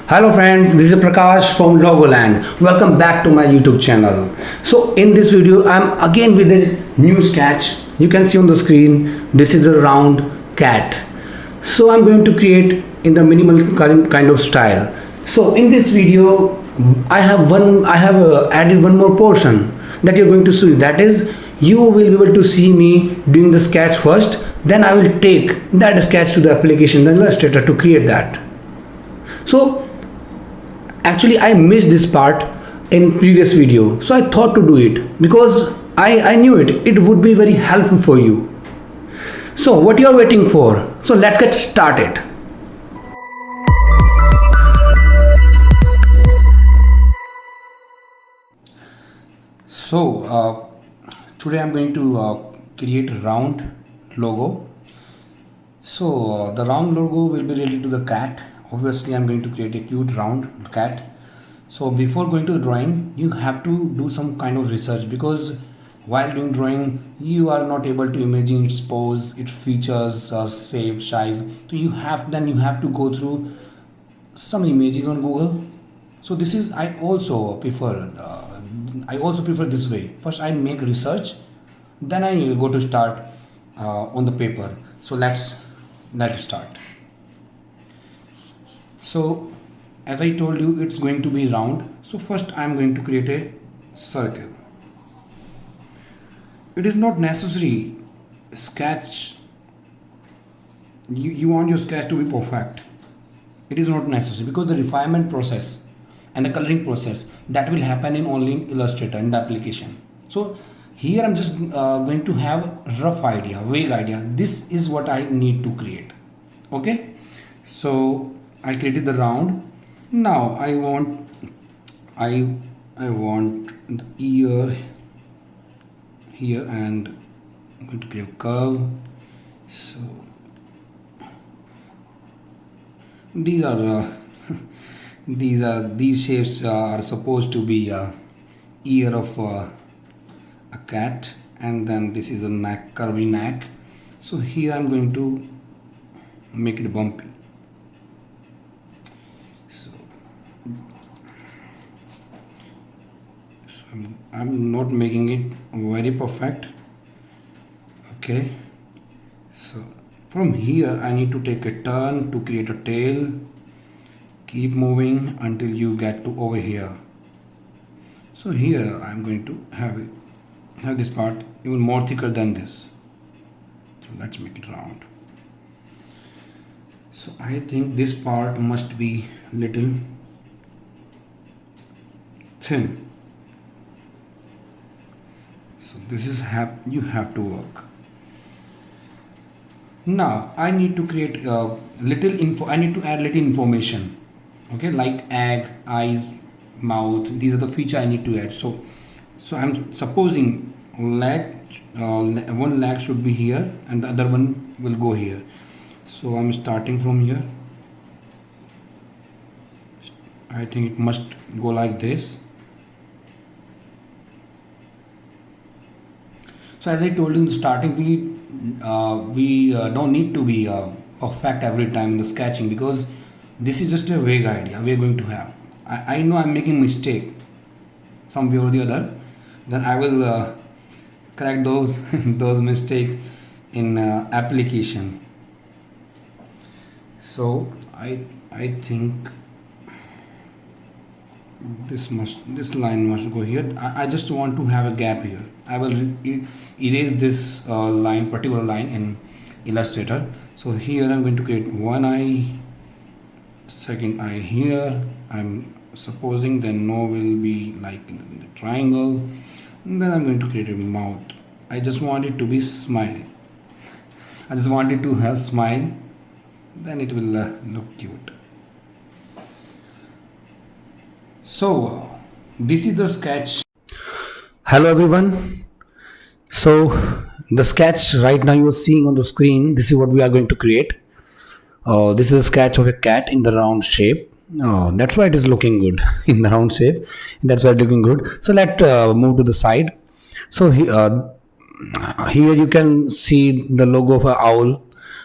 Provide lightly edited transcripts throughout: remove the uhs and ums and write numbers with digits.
Hello friends, this is Prakash from Logoland. Welcome back to my YouTube channel. So in this video, I'm again with a new sketch. You can see on the screen, this is a round cat. So I'm going to create in the minimal kind of style. So in this video, I have added one more portion that you're going to see. That is, you will be able to see me doing the sketch first. Then I will take that sketch to the application, the Illustrator, to create that. So actually I missed this part in previous video, so I thought to do it because I knew it would be very helpful for you. So what you're waiting for? So let's get started. So today I'm going to create a round logo. So the round logo will be related to the cat. Obviously I'm going to create a cute round cat. So before going to the drawing, you have to do some kind of research, because while doing drawing you are not able to imagine its pose, its features or shape, size. So you have to go through some images on Google. So this is I also prefer this way. First I make research, then I go to start on the paper. So let's start. So as I told you, it's going to be round. So first I am going to create a circle. It is not necessary sketch, you want your sketch to be perfect. It is not necessary, because the refinement process and the coloring process, that will happen only in Illustrator, in the application. So here I'm just going to have rough idea, vague idea. This is what I need to create. Okay, so I created the round. Now I want the ear here, and I'm going to create a curve. So these are these shapes are supposed to be ear of a cat, and then this is a neck, curvy neck. So here I'm going to make it bumpy. I'm not making it very perfect. Okay, so from here I need to take a turn to create a tail. Keep moving until you get to over here. So here I'm going to have this part even more thicker than this. So let's make it round. So I think this part must be little thin. So this is you have to work. Now I need to create little info. I need to add little information. Okay, like egg, eyes, mouth. These are the feature I need to add. So I'm supposing leg, one leg should be here and the other one will go here. So I'm starting from here. I think it must go like this. So as I told you in the starting, we don't need to be perfect every time in the sketching, because this is just a vague idea we are going to have. I know I'm making mistake some way or the other, then I will correct those those mistakes in application. So I think this line must go here. I just want to have a gap here. I will erase this particular line in Illustrator. So here I'm going to create one eye, second eye here. I'm supposing the nose will be like in the triangle, and then I'm going to create a mouth. I just want it to be smile. I just want it to have smile, then it will look cute. So this is the sketch. Hello everyone. So the sketch right now you are seeing on the screen, this is what we are going to create. This is a sketch of a cat in the round shape. That's why it is looking good in the round shape. That's why it's looking good. So let's move to the side. So here you can see the logo of an owl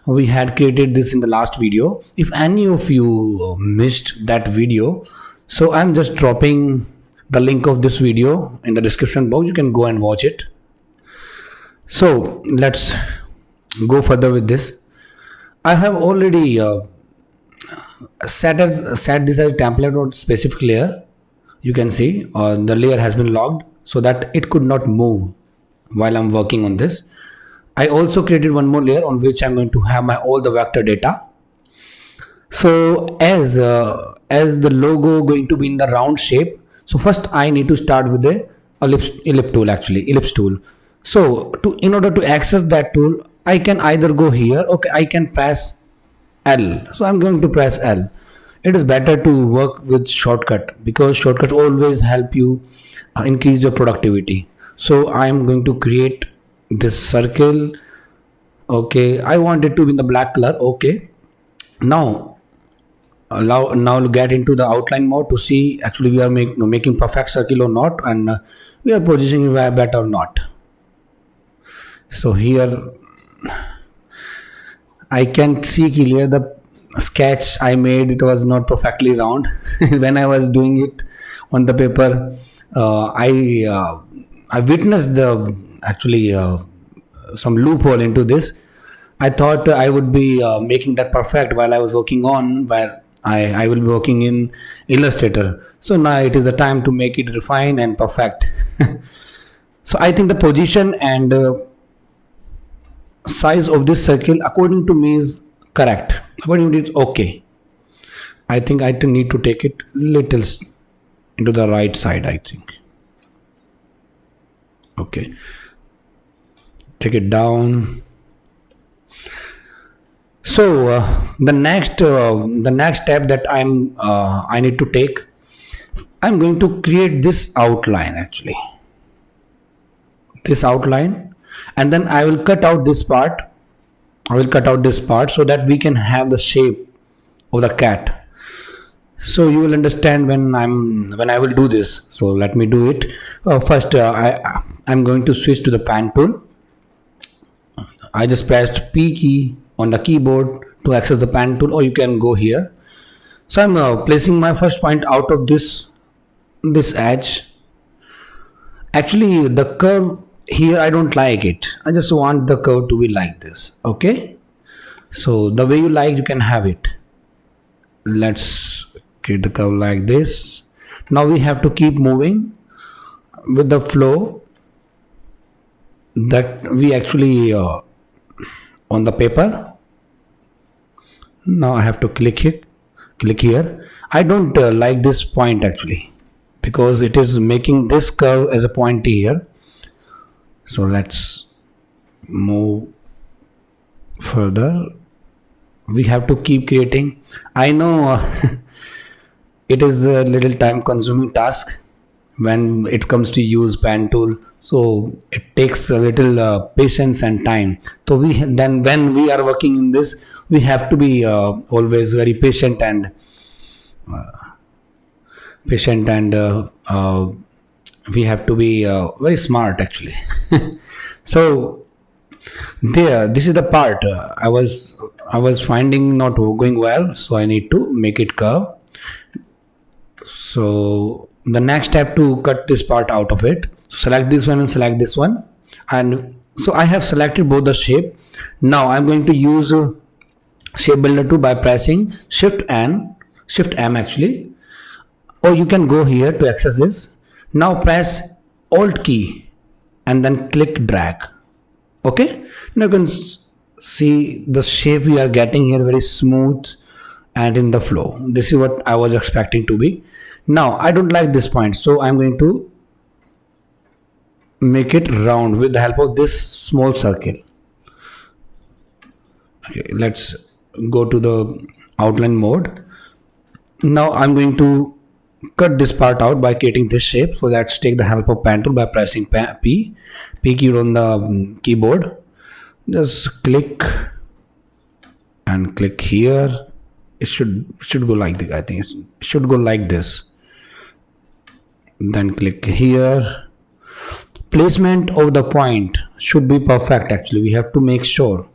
we had created this in the last video. If any of you missed that video, so I'm just dropping the link of this video in the description box. You can go and watch it. So let's go further with this. I have already set this as template or specific layer. You can see the layer has been logged so that it could not move while I'm working on this. I also created one more layer on which I'm going to have my all the vector data. So as the logo going to be in the round shape, so first I need to start with the ellipse tool. So in order to access that tool, I can either go here, okay, I can press L. So I'm going to press L. It is better to work with shortcut because shortcuts always help you increase your productivity. So I'm going to create this circle. Okay, I want it to be in the black color. Okay, now get into the outline mode to see actually we are making perfect circle or not, and we are positioning it better or not. So here I can see clear the sketch I made, it was not perfectly round. When I was doing it on the paper, I witnessed the actually some loophole into this. I thought I would be making that perfect while I was working on, where I will be working in Illustrator. So now it is the time to make it refine and perfect. So I think the position and size of this circle according to me is correct. According to me, it's okay. I think I need to take it little into the right side, I think. Okay, take it down. So the next step that I need to take, I'm going to create this outline actually, this outline, and then I will cut out this part. I will cut out this part so that we can have the shape of the cat. So you will understand when I will do this. So let me do it. First, I'm going to switch to the pen tool. I just pressed P key on the keyboard to access the pen tool, or you can go here. So I'm placing my first point out of this edge. Actually, the curve here I don't like it. I just want the curve to be like this. Okay, so the way you like, you can have it. Let's create the curve like this. Now we have to keep moving with the flow that we actually on the paper. Now I have to click here. I don't like this point actually because it is making this curve as a point here. So let's move further. We have to keep creating. I know it is a little time consuming task when it comes to use pen tool, so it takes a little patience and time. So when we are working in this, we have to be always very patient and we have to be very smart actually. So this is the part I was finding not going well, so I need to make it curve. So the next step to cut this part out of it, select this one and select this one, and so I have selected both the shape. Now I'm going to use shape builder tool by pressing shift M actually, or you can go here to access this. Now press alt key and then click drag. Okay, now you can see the shape we are getting here, very smooth and in the flow. This is what I was expecting to be. Now I don't like this point, so I'm going to make it round with the help of this small circle. Okay, let's go to the outline mode. Now I'm going to cut this part out by creating this shape. So let's take the help of pen tool by pressing P key on the keyboard. Just click and click here. It should go like this. I think it should go like this. Then click here. Placement of the point should be perfect actually. We have to make sure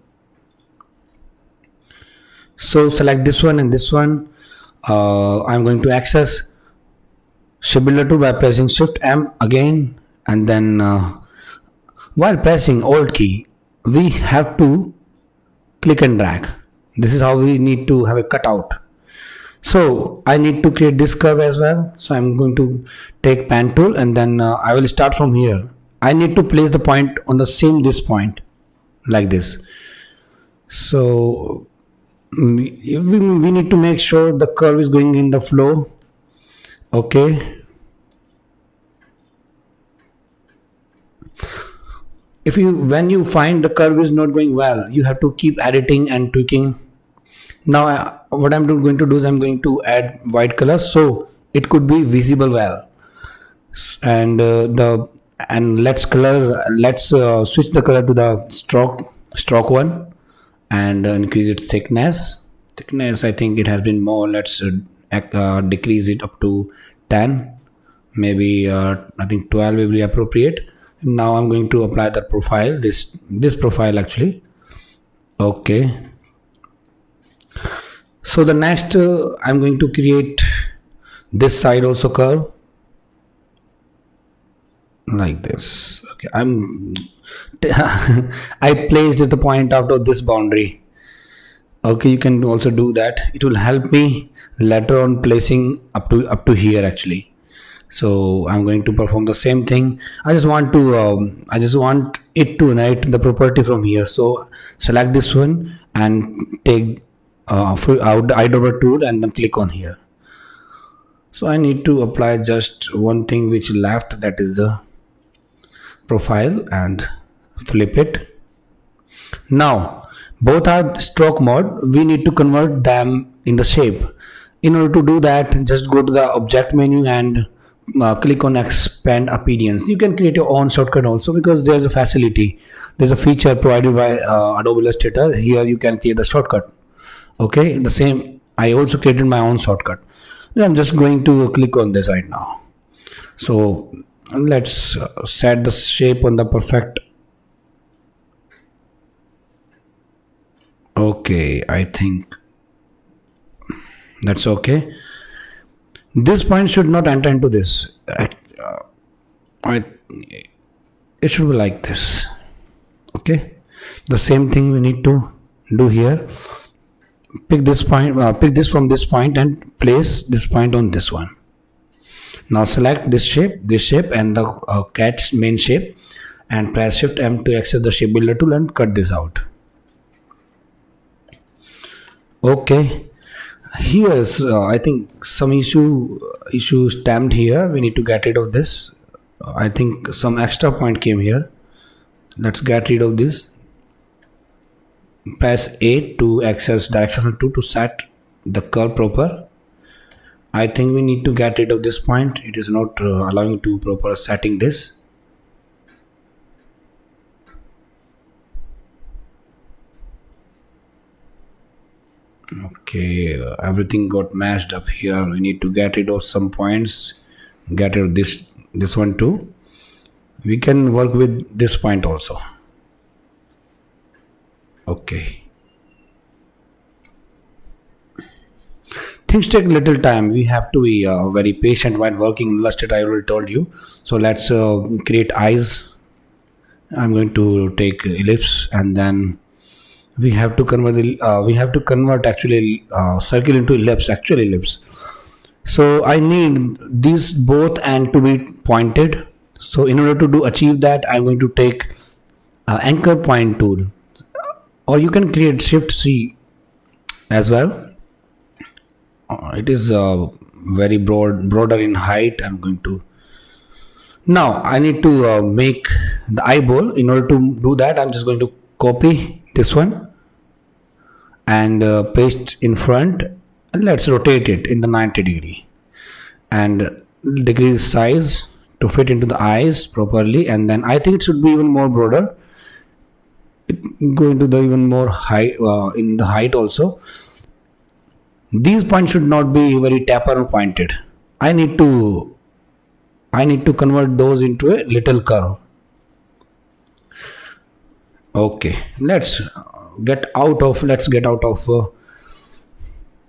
So select this one and this one. I'm going to access Shape Builder tool by pressing Shift M again, and then while pressing Alt key, we have to click and drag. This is how we need to have a cutout. So I need to create this curve as well. So I'm going to take pen tool, and then I will start from here. I need to place the point on the same this point like this. So we need to make sure the curve is going in the flow. Okay. When you find the curve is not going well, you have to keep editing and tweaking. Now what I'm going to do is I'm going to add white color so it could be visible well, and let's switch the color to the stroke one, and increase its thickness. I think it has been more. Let's decrease it up to 10, maybe I think 12 will be appropriate. Now I'm going to apply the profile, this profile actually. Okay, so the next I'm going to create this side also curve like this. Okay, I placed the point out of this boundary. Okay, you can also do that. It will help me later on placing up to here actually. So I'm going to perform the same thing. I just want it to write the property from here. So select this one and take out the Adobe tool and then click on here. So I need to apply just one thing which left, that is the profile, and flip it. Now both are stroke mode. We need to convert them in the shape. In order to do that, just go to the object menu and click on expand appearance. You can create your own shortcut also, because there's a facility, there's a feature provided by Adobe Illustrator. Here you can create the shortcut. Okay, the same, I also created my own shortcut. I'm just going to click on this right now. So let's set the shape on the perfect. Okay, I think that's okay. This point should not enter into this. It should be like this. Okay, the same thing we need to do here. Pick this point, pick this from this point and place this point on this one. Now select this shape and the cat's main shape, and press Shift M to access the Shape Builder tool and cut this out. Okay, here's I think some issue stamped here. We need to get rid of this. I think some extra point came here. Let's get rid of this. Press A to access directional tool to set the curve proper. I think we need to get rid of this point. It is not allowing to proper setting this. Okay, everything got mashed up here. We need to get rid of some points. Get rid of this one too. We can work with this point also. Okay, things take a little time. We have to be very patient while working in Illustrator. I already told you. So let's create eyes. I'm going to take ellipse, and then we have to convert actually circle into ellipse, actual ellipse. So I need these both and to be pointed. So in order to achieve that, I'm going to take anchor point tool, or you can create Shift C as well. It is very broader in height. I'm going to, now I need to make the eyeball. In order to do that, I'm just going to copy this one and paste in front, and let's rotate it in the 90 degree and decrease size to fit into the eyes properly. And then I think it should be even more broader. Go into the even more high in the height also. These points should not be very taper or pointed. I need to convert those into a little curve. Okay, let's get out of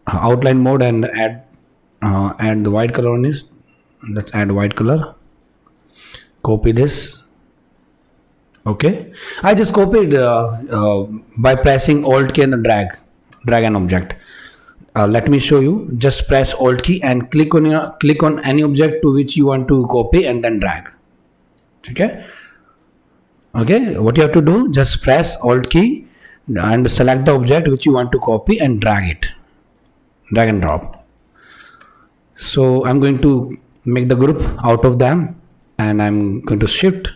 outline mode and add the white color on this. Let's add white color. Copy this. Okay, I just copied by pressing Alt key and drag an object. Let me show you. Just press Alt key and click on any object to which you want to copy and then drag. Okay. Okay, what you have to do, just press Alt key and select the object which you want to copy and drag it. Drag and drop. So I'm going to make the group out of them and I'm going to shift.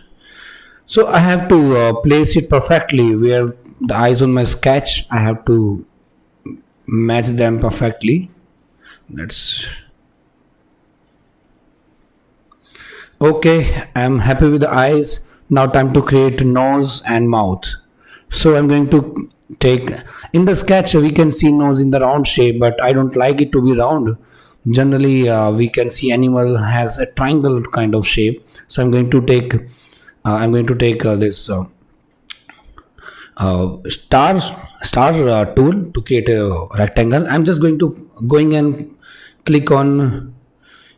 So I have to place it perfectly where the eyes on my sketch. I have to match them perfectly. Okay, I'm happy with the eyes. Now time to create nose and mouth. So I'm going to take, in the sketch we can see nose in the round shape, but I don't like it to be round. Generally we can see animal has a triangle kind of shape. So I'm going to take this star tool to create a rectangle. I'm just going and click on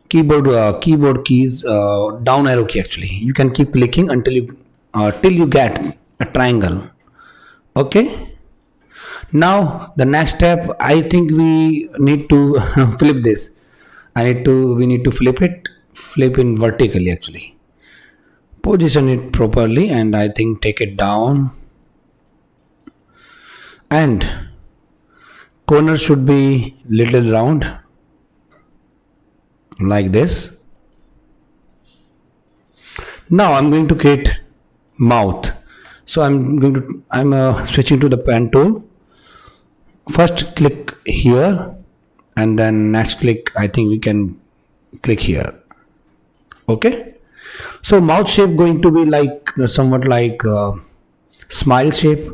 keyboard keys, down arrow key. Actually, you can keep clicking until you till you get a triangle. Okay. Now the next step, I think we need to flip this. We need to flip in vertically. Actually, position it properly, and I think take it down, and corner should be little round like this. Now I'm going to create mouth. So I'm switching to the pen tool. First click here and then next click, I think we can click here. Okay, so mouth shape going to be like somewhat like smile shape.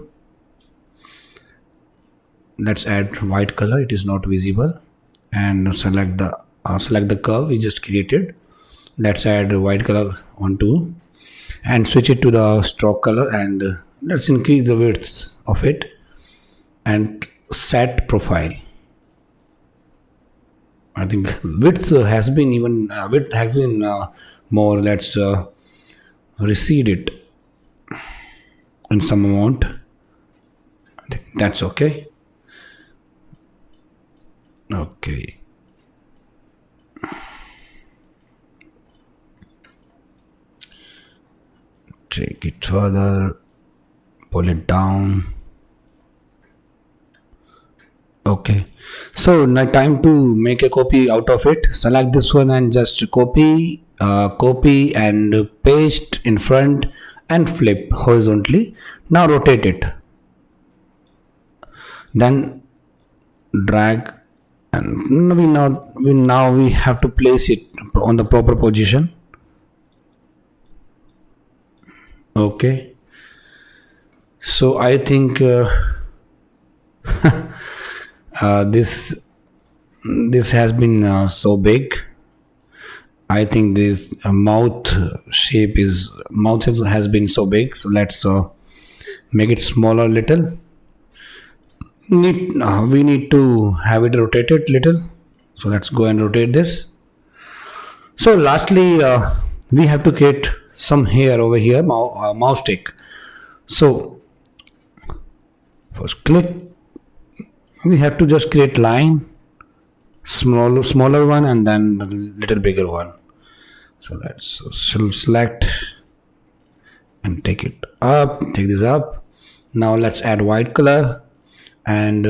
Let's add white color, it is not visible, and select the curve we just created. Let's add white color onto and switch it to the stroke color, and let's increase the width of it and set profile. I think width has been more. Let's recede it in some amount. I think that's okay. Okay. Take it further, pull it down. Okay, so now time to make a copy out of it. Select this one and just copy and paste in front and flip horizontally. Now rotate it, then drag, and we have to place it on the proper position. Okay, so I think this has been so big. I think this mouth has been so big. So let's make it smaller little. We need to have it rotated little. So let's go and rotate this. So lastly, we have to create some hair over here, mouse stick. So first click, we have to just create line, smaller one, and then the little bigger one. So let's select and take it up, take this up. Now let's add white color, and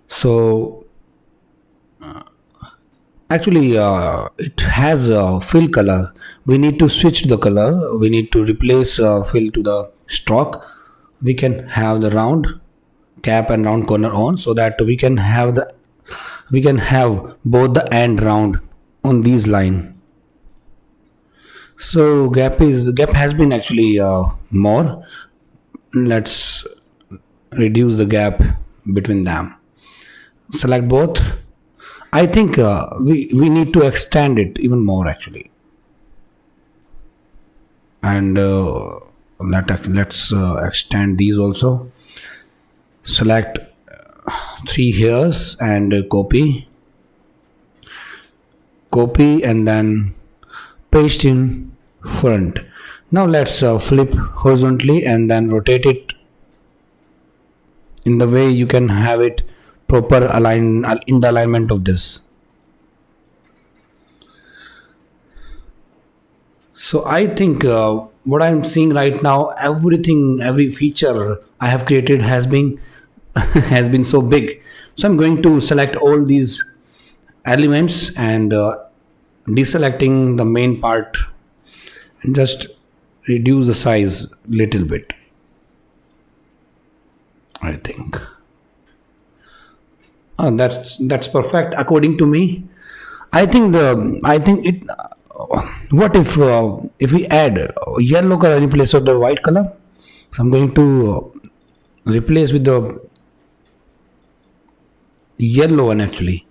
so actually it has a fill color. We need to switch the color. We need to replace fill to the stroke. We can have the round cap and round corner on, so that we can have both the and round on these line. So gap has been actually more. Let's reduce the gap between them. Select both. I think we need to extend it even more actually, and let's extend these also. Select 3 hairs and copy, and then paste in front. Now let's flip horizontally and then rotate it in the way you can have it proper align in the alignment of this. So I think what I'm seeing right now, every feature I have created has been has been so big. So I'm going to select all these elements and deselecting the main part and just reduce the size little bit. I think that's perfect according to me. I think it. What if we add yellow color in place of the white color? So I'm going to replace with the yellow one actually.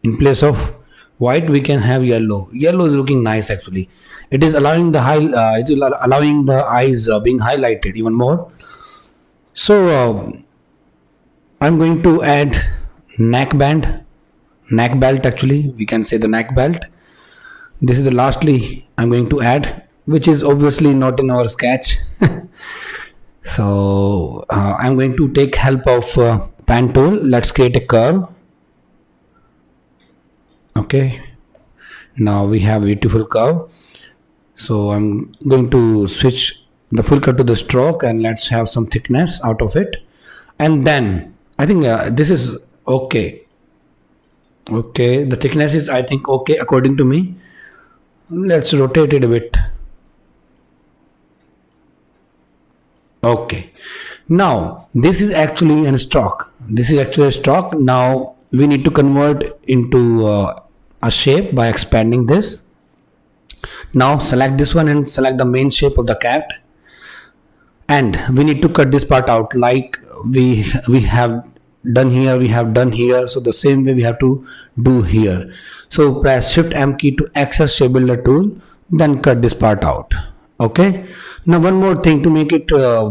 In place of white, we can have yellow. Yellow is looking nice actually. It is allowing the it is allowing the eyes being highlighted even more. So I'm going to add neck belt actually. We can say the neck belt. This is the lastly I'm going to add, which is obviously not in our sketch. So I'm going to take help of pen tool. Let's create a curve. Okay, now we have a beautiful curve. So I'm going to switch the full cut to the stroke and let's have some thickness out of it. And then I think this is okay. Okay, the thickness is I think okay according to me. Let's rotate it a bit. Okay, now this is actually a stroke. This is actually a stroke. Now we need to convert into a shape by expanding this. Now select this one and select the main shape of the cat, and we need to cut this part out like we have done here, so the same way we have to do here. So press Shift M key to access shape builder tool, then cut this part out. Okay, now one more thing to make it to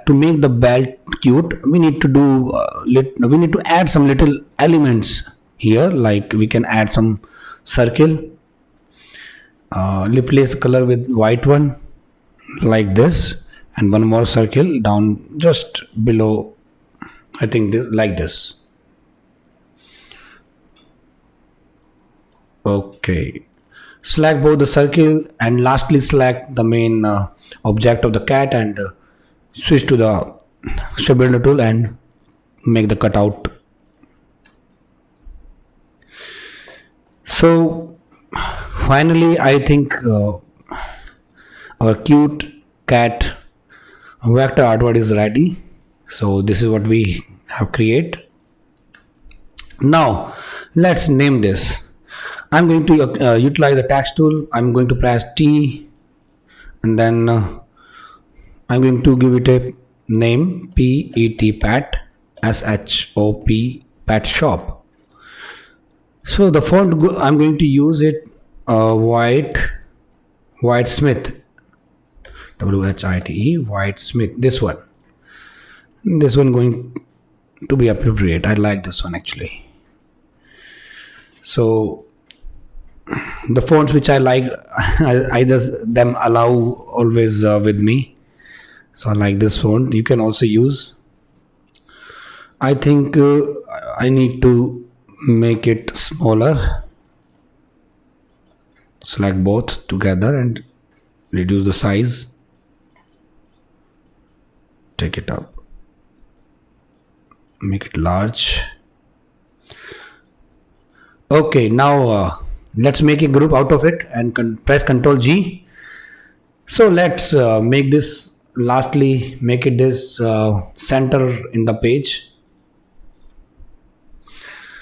make the belt cute, we need to do we need to add some little elements here, like we can add some circle, replace color with white one like this, and one more circle down just below, I think this, like this. Okay, select both the circle and lastly select the main object of the cat and switch to the shape builder tool and make the cutout. So finally I think our cute cat vector artwork is ready. So this is what we have created. Now let's name this. I'm going to utilize the text tool. I'm going to press T and then I'm going to give it a name, PET, SHOP, pet shop. So the font I'm going to use it White Smith, WHITE, White Smith, this one going to be appropriate. I like this one actually. So the fonts which I like, I just them allow always with me. So I like this font. You can also use. I think I need to make it smaller. Select both together and reduce the size. Take it up. Make it large. Okay, now let's make a group out of it and press Ctrl G. So let's make this, lastly make it this center in the page.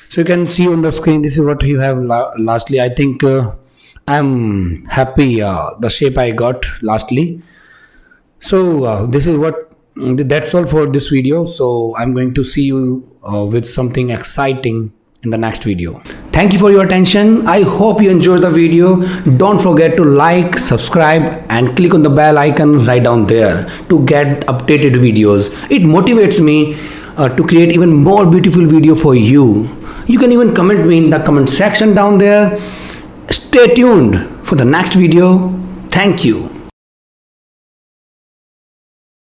So you can see on the screen, this is what you have lastly. I think I'm happy the shape I got lastly. So this is what, that's all for this video. So I'm going to see you with something exciting in the next video. Thank you for your attention. I hope you enjoyed the video. Don't forget to like, subscribe and click on the bell icon right down there to get updated videos. It motivates me to create even more beautiful video for you. You can even comment me in the comment section down there. Stay tuned for the next video. Thank you.